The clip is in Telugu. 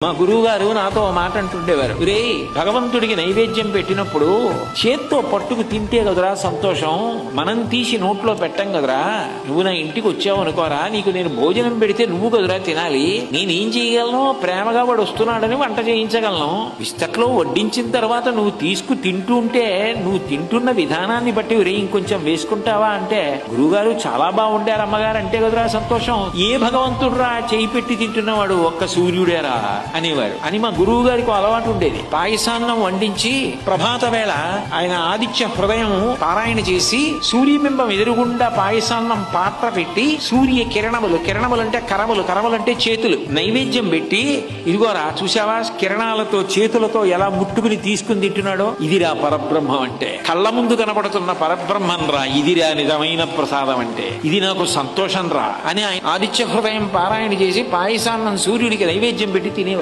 మా గురువు గారు నాతో ఓ మాట అంటుండేవారు, రే భగవంతుడికి నైవేద్యం పెట్టినప్పుడు చేత్తో పట్టుకు తింటే కదరా సంతోషం, మనం తీసి నోట్లో పెట్టం కదరా. నువ్వు నా ఇంటికి వచ్చావు అనుకోరా, నీకు నేను భోజనం పెడితే నువ్వు కదరా తినాలి. నేనేం చేయగలను, ప్రేమగా వాడు వస్తున్నాడని వంట చేయించగలను. విస్తట్లో వడ్డించిన తర్వాత నువ్వు తీసుకు తింటూ ఉంటే నువ్వు తింటున్న విధానాన్ని బట్టి రే ఇంకొంచెం వేసుకుంటావా అంటే, గురువుగారు చాలా బాగుండారు అమ్మగారు అంటే కదరా సంతోషం. ఏ భగవంతుడు రా చేయి పెట్టి తింటున్నవాడు, ఒక్క సూర్యుడేరా అనేవారు అని మా గురువు గారికి అలవాటు ఉండేది. పాయసాన్నం వండించి ప్రభాత వేళ ఆయన ఆదిత్య హృదయం పారాయణ చేసి సూర్యబింబం ఎదురుగుండా పాయసాన్నం పాత్ర పెట్టి సూర్య కిరణములు, కిరణములు అంటే కరములు, కరములు అంటే చేతులు, నైవేద్యం పెట్టి ఇదిగోరా చూసావా కిరణాలతో చేతులతో ఎలా ముట్టుకుని తీసుకుని తింటున్నాడో, ఇదిరా పరబ్రహ్మం అంటే, కళ్ళ ముందు కనబడుతున్న పరబ్రహ్మం రా, ఇదిరా నిజమైన ప్రసాదం అంటే, ఇది నాకు సంతోషం రా అని ఆయన ఆదిత్య హృదయం పారాయణ చేసి పాయసాన్నం సూర్యుడికి నైవేద్యం పెట్టి తినేవారు.